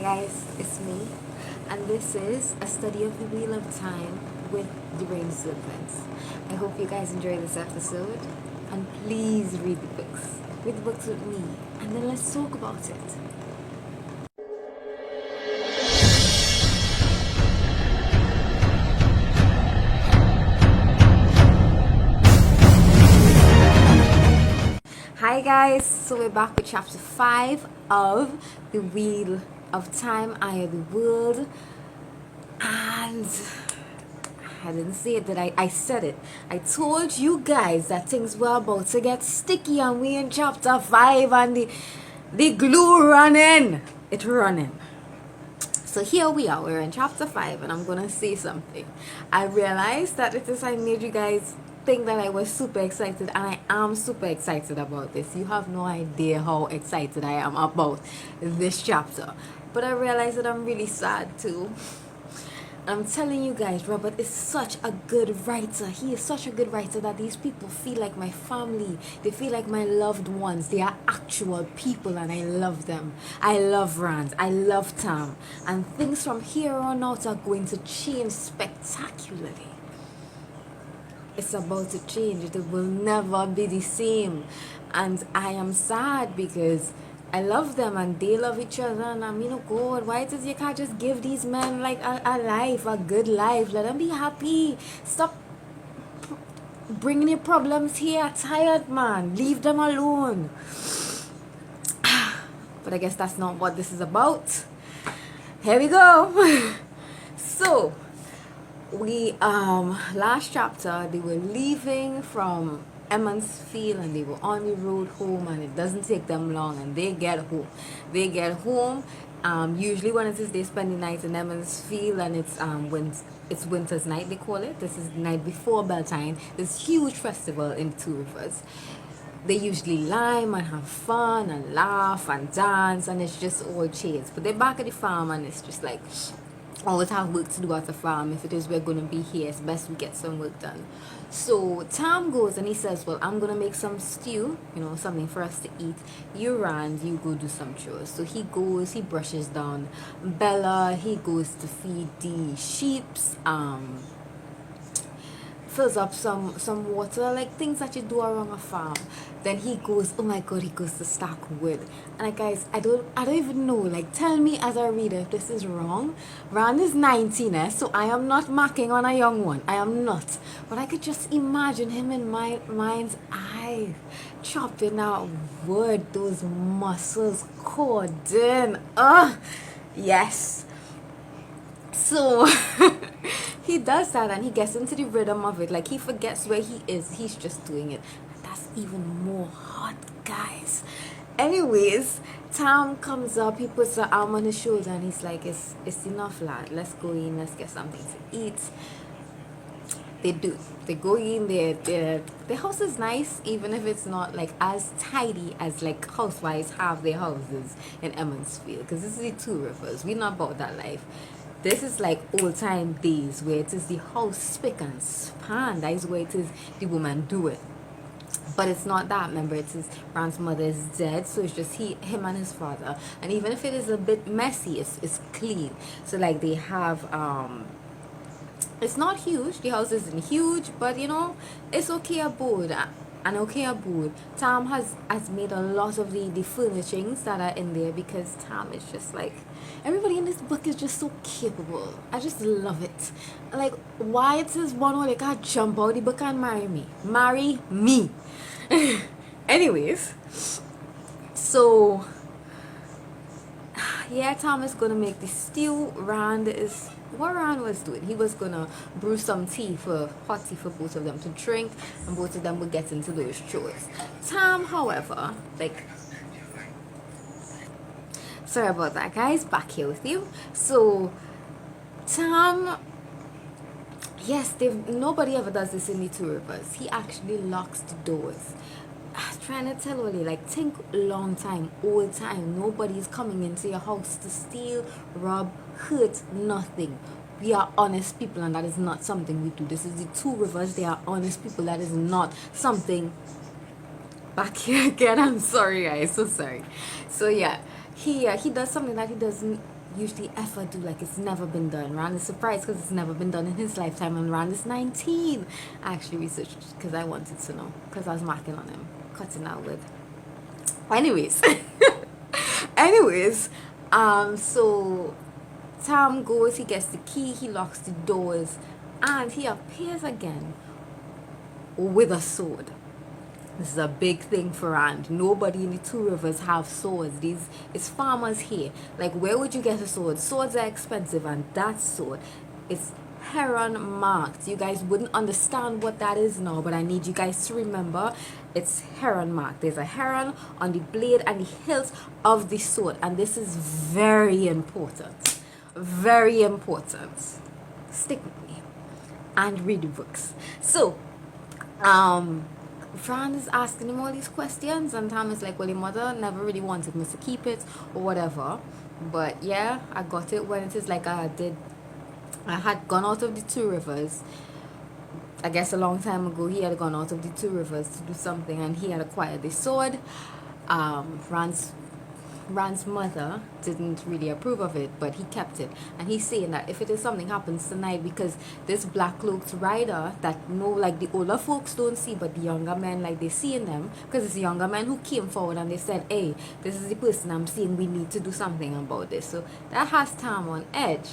guys, it's me, and this is a study of the Wheel of Time with the Rain Serpents. I hope you guys enjoy this episode, and please read the books. Read the books with me, and then let's talk about it. Hi guys, so we're back with chapter 5 of the Wheel of Time, Eye of the World, and I didn't say it, I said it. I told you guys that things were about to get sticky, and we in chapter 5, and the glue running. It's running. So here we are, we're in chapter 5, and I'm gonna say something. I realized that it is I made you guys think that I was super excited, and I am super excited about this. You have no idea how excited I am about this chapter. But I realized that I'm really sad too. I'm telling you guys, Robert is such a good writer. He is such a good writer that these people feel like my family. They feel like my loved ones. They are actual people, and I love them. I love Rand. I love Tam. And things from here on out are going to change spectacularly. It's about to change. It will never be the same. And I am sad because I love them and they love each other, and I'm, God, why does you can't just give these men like a life, a good life? Let them be happy. Stop bringing your problems here. Tired, man. Leave them alone. But I guess that's not what this is about. Here we go. So we last chapter they were leaving from Emmons Field, and they were on the road home, and it doesn't take them long, and they get home. Usually when it is they spend the night in Emmons Field, and it's winter's night, they call it. This is the night before Beltane. This huge festival in Two Rivers. They usually lime and have fun and laugh and dance, and it's just all chase. But they're back at the farm, and it's just like always have work to do at the farm. If it is we're gonna be here, it's best we get some work done. So Tom goes and he says, well, I'm gonna make some stew, something for us to eat. You Rand, you go do some chores. So he goes, he brushes down Bella, he goes to feed the sheeps, fills up some water, like things that you do around a farm. Then he goes, oh my god, he goes to stack wood. And like, guys, I don't even know, like, tell me as a reader if this is wrong. Rand is 19, so I am not marking on a young one. I am not. But I could just imagine him in my mind's eye chopping out wood, those muscles cording. Yes. So he does that, and he gets into the rhythm of it. Like, he forgets where he is. He's just doing it. That's even more hot, guys. Anyways, Tom comes up. He puts an arm on his shoulder, and he's like, it's enough, lad. Let's go in. Let's get something to eat. They do. They go in there. The house is nice, even if it's not like as tidy as like housewives have their houses in Emmonsfield. Because this is the Two Rivers. We're not about that life. This is like old time days where it is the house spick and span. That is where it is the woman do it. But it's not that. Remember, it is Rand's mother is dead, so it's just him and his father. And even if it is a bit messy, it's clean. So like they have it's not huge. The house isn't huge, but it's okay abode. An okay abode. Tom has made a lot of the furnishings that are in there, because Tom is just like, everybody in this book is just so capable. I just love it. Like, why it says one way they can't jump out the book and marry me. Marry me. Anyways, so yeah, Tom is gonna make the stew. What Rand was doing, he was gonna brew some hot tea for both of them to drink, and both of them would get into those chores. Tom, however, sorry about that, guys, back here with you. So Tom, yes, nobody ever does this in the Two Rivers. He actually locks the doors. I was trying to tell Oli, like, think long time, old time. Nobody's coming into your house to steal, rob, hurt, nothing. We are honest people, and that is not something we do. This is the Two Rivers. They are honest people. That is not something. Back here again. I'm sorry, guys. So sorry. So yeah, he does something that he doesn't usually ever do. Like, it's never been done. Rand is surprised because it's never been done in his lifetime, and Rand is 19. I actually researched because I wanted to know, because I was marking on him, cutting out with. Anyways, anyways, so Tam goes, he gets the key, he locks the doors, and he appears again with a sword. This is a big thing for Rand. Nobody in the Two Rivers have swords. These it's farmers here. Like, where would you get a sword? Swords are expensive, and that sword is heron marked. You guys wouldn't understand what that is now, but I need you guys to remember it's heron marked. There's a heron on the blade and the hilt of the sword, and this is very important. Very important. Stick with me and read the books. So, Fran is asking him all these questions, and Tam is like, well, your mother never really wanted me to keep it or whatever, but yeah, I got it when it is like I had gone out of the Two Rivers. I guess a long time ago he had gone out of the Two Rivers to do something, and he had acquired the sword. Rand's mother didn't really approve of it, but he kept it, and he's saying that if it is something happens tonight, because this black cloaked rider that like the older folks don't see, but the younger men, like, they see in them, because it's the younger men who came forward and they said, hey, this is the person I'm seeing, we need to do something about this. So that has Tam on edge.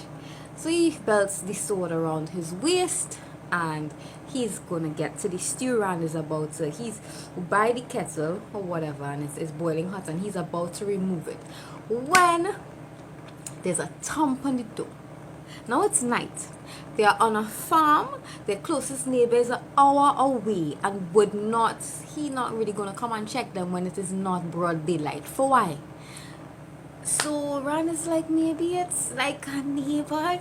So he belts the sword around his waist, and he's gonna get to the stew. Rand is about to, he's by the kettle or whatever, and it's boiling hot, and he's about to remove it when there's a thump on the door. Now it's night. They are on a farm. Their closest neighbor is an hour away, and he not really gonna come and check them when it is not broad daylight. For why? So Rand is like, maybe it's like a neighbor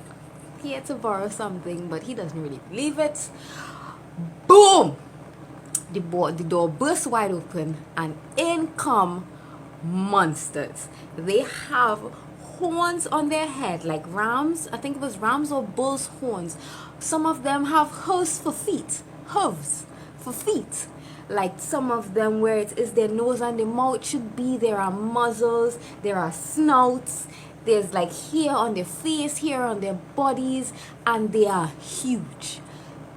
here to borrow something, but he doesn't really believe it. Boom! The door bursts wide open, and in come monsters. They have horns on their head, like rams. I think it was rams or bulls' horns. Some of them have hooves for feet. Like, some of them, where it is their nose and their mouth should be, there are muzzles, there are snouts, there's like hair on their face, hair on their bodies, and they are huge.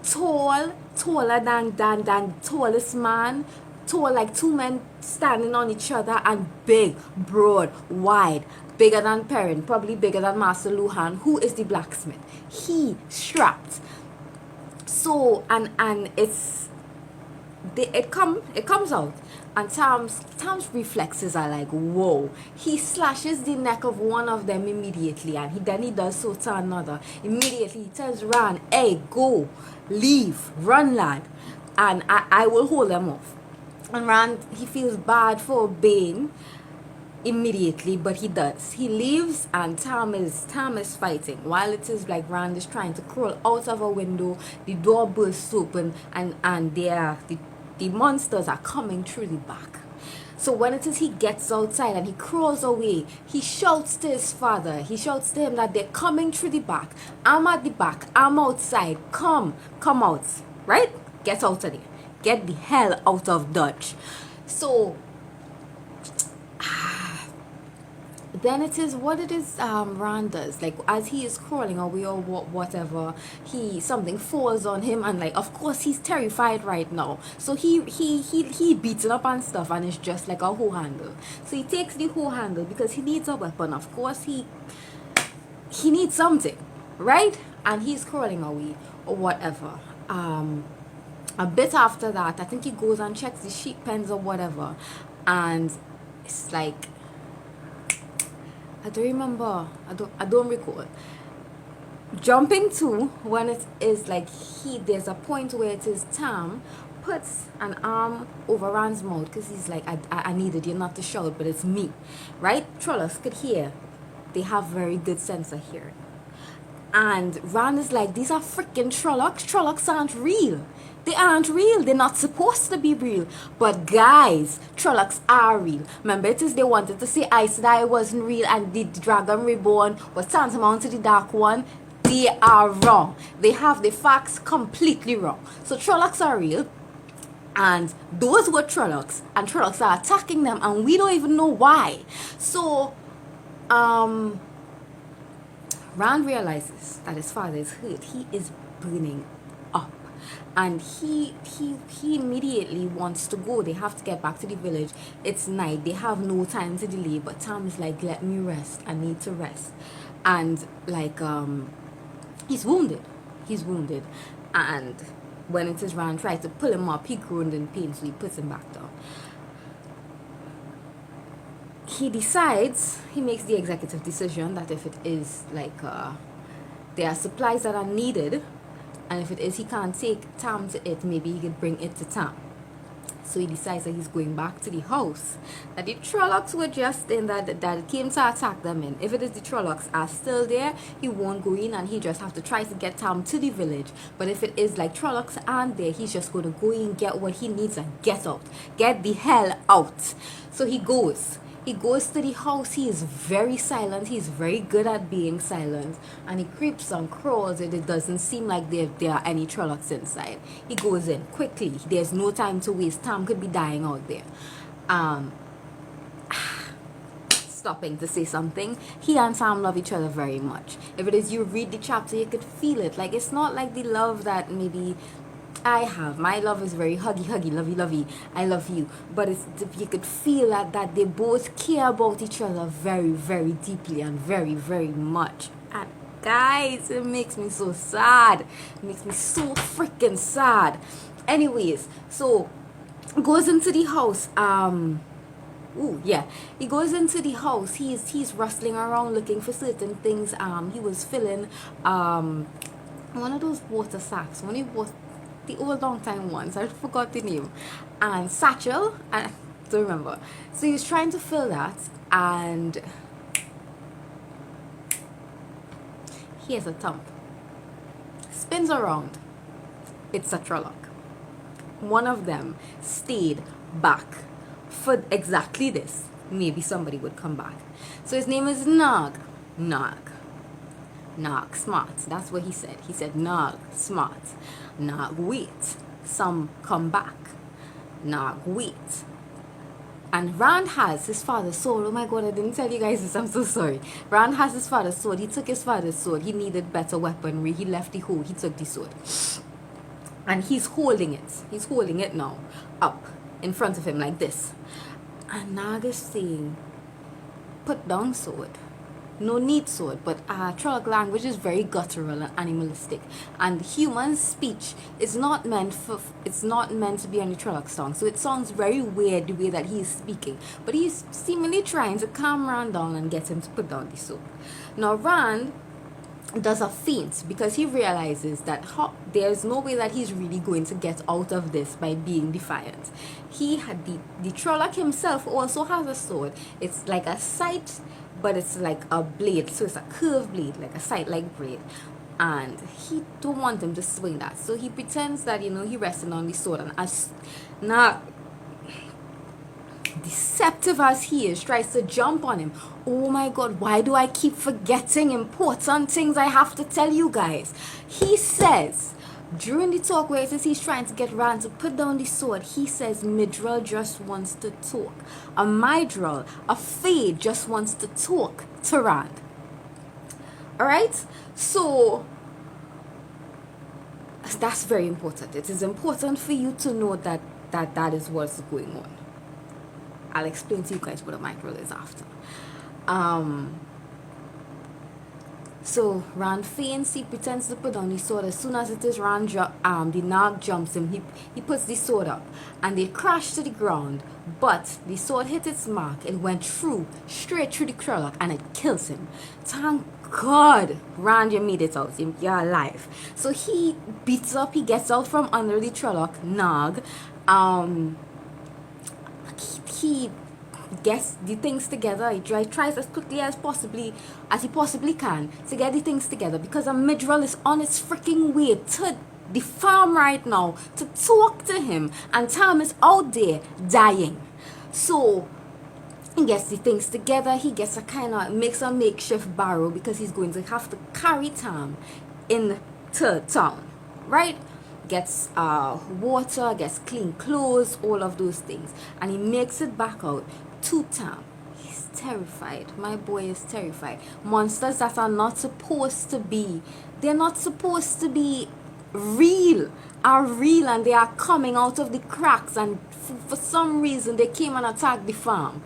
Taller than the tallest man, tall like two men standing on each other, and big, broad, wide, bigger than Perrin, probably bigger than Master Luhan, who is the blacksmith. He strapped. So, and it comes out, and Tam's reflexes are like, whoa. He slashes the neck of one of them immediately, and then he does so to another. Immediately he tells Rand, hey, go, leave, run, lad, and I will hold them off. And Rand, he feels bad for obeying immediately, but he does. He leaves, and Tam is fighting. While it is like Rand is trying to crawl out of a window, the door bursts open, and the monsters are coming through the back. So when it is he gets outside and he crawls away, he shouts to his father. He shouts to him that they're coming through the back. I'm at the back. I'm outside. Come out. Right? Get out of there. Get the hell out of Dutch. So then it is what it is. Rand does, like, as he is crawling away or whatever, something falls on him, and like, of course he's terrified right now, so he beats it up and stuff, and it's just like a hoe handle. So he takes the hoe handle because he needs a weapon. Of course he needs something, right? And he's crawling away or whatever. A bit after that, I think he goes and checks the sheep pens or whatever, and it's like, I don't remember. I don't recall. Jumping to when it is like there's a point where it is Tam puts an arm over Rand's mouth, because he's like, I needed you not to shout, but it's me, right? Trollocs could hear. They have very good sense of hearing. And Rand is like, these are freaking Trollocs. Trollocs aren't real. They aren't real. They're not supposed to be real. But guys, Trollocs are real. Remember, it is they wanted to say Aes Sedai wasn't real and the Dragon Reborn was tantamount to the Dark One. They are wrong. They have the facts completely wrong. So Trollocs are real. And those were Trollocs. And Trollocs are attacking them. And we don't even know why. So, Rand realizes that his father is hurt. He is burning up. And he immediately wants to go. They have to get back to the village. It's night. They have no time to delay. But Tam is like, let me rest. I need to rest. And like he's wounded. He's wounded. And when it is Rand tries to pull him up, he groaned in pain, so he puts him back down. He makes the executive decision that if it is like there are supplies that are needed, and if it is he can't take Tam to it, maybe he could bring it to Tam. So he decides that he's going back to the house that the Trollocs were just in, that came to attack them in. If it is the Trollocs are still there, he won't go in, and he just have to try to get Tam to the village. But if it is like Trollocs aren't there, he's just going to go in, get what he needs, and get out. Get the hell out. So he goes. He goes to the house. He is very silent. He's very good at being silent. And he creeps and crawls, and it doesn't seem like there are any Trollocs inside. He goes in quickly. There's no time to waste. Tam could be dying out there. Stopping to say something. He and Tam love each other very much. If it is you read the chapter, you could feel it. Like, it's not like the love that maybe I have. My love is very huggy, lovey, I love you. But it's, you could feel that they both care about each other very, very deeply and very, very much. And guys, it makes me so sad. It makes me so freaking sad. Anyways, so goes into the house. He goes into the house. He's rustling around looking for certain things. He was filling one of those water sacks. When he was the old long time ones, I forgot the name, and satchel, I don't remember. So he was trying to fill that, and here's a thump. Spins around. It's a Trolloc. One of them stayed back for exactly this. Maybe somebody would come back. So his name is Nog. Nog smart. That's what he said. He said Nog smart. Nog wait. Some come back. Nog wait. And Rand has his father's sword. Oh my god, I didn't tell you guys this. I'm so sorry. Rand has his father's sword. He took his father's sword. He needed better weaponry. He left the hole. He took the sword. And he's holding it. He's holding it now. Up. In front of him like this. And Nog is saying, put down sword. No need sword, but Trolloc language is very guttural and animalistic, and human speech is not meant to be on the Trolloc song, so it sounds very weird the way that he is speaking. But he's seemingly trying to calm Rand down and get him to put down the sword. Now Rand does a feint because he realizes that there's no way that he's really going to get out of this by being defiant. He had the Trolloc himself also has a sword. It's like a sight, but it's like a blade, so it's a curved blade, like a sight-like blade, and he don't want him to swing that, so he pretends that, he resting on the sword, and as now deceptive as he is, tries to jump on him. Oh my god, why do I keep forgetting important things I have to tell you guys? He says during the talk where it says he's trying to get Rand to put down the sword, he says Midral just wants to talk. A Midral, a Fade, just wants to talk to Rand. Alright? So that's very important. It is important for you to know that is what's going on. I'll explain to you guys what a Midral is after. So Rand feints, he pretends to put down the sword. As soon as it is Rand, the Nog jumps him. He puts the sword up, and they crash to the ground. But the sword hit its mark. It went straight through the Trolloc, and it kills him. Thank God, Rand, you made it out. You're alive. So he beats up. He gets out from under the Trolloc, Nog. He gets the things together. He tries as quickly as he possibly can to get the things together, because a Midral is on its freaking way to the farm right now to talk to him, and Tam is out there dying. So he gets the things together. He gets makes a makeshift barrow, because he's going to have to carry Tam into town, right? Gets water, gets clean clothes, all of those things, and he makes it back out to Tam. He's terrified. My boy is terrified. Monsters that are not supposed to be, they're not supposed to be real, are real, and they are coming out of the cracks, and for some reason they came and attacked the farm.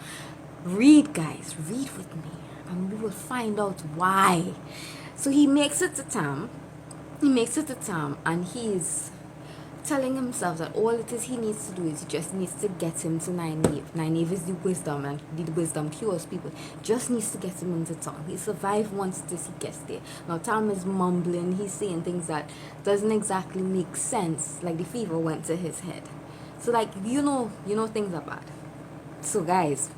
Read, guys, read with me, and we will find out why. So he makes it to Tam. And he's telling himself that all it is he needs to do is he just needs to get him to Nynaeve. Nynaeve is the wisdom, and the wisdom cures people. Just needs to get him into town. He survives once he gets there. Now Tam is mumbling. He's saying things that doesn't exactly make sense. Like the fever went to his head. So like you know things are bad. So guys,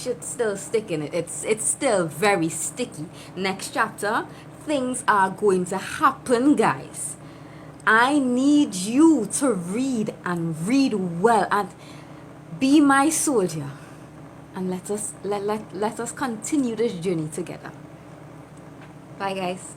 shit's still sticking. It's still very sticky. Next chapter, things are going to happen, guys. I need you to read, and read well, and be my soldier, and let us continue this journey together. Bye, guys.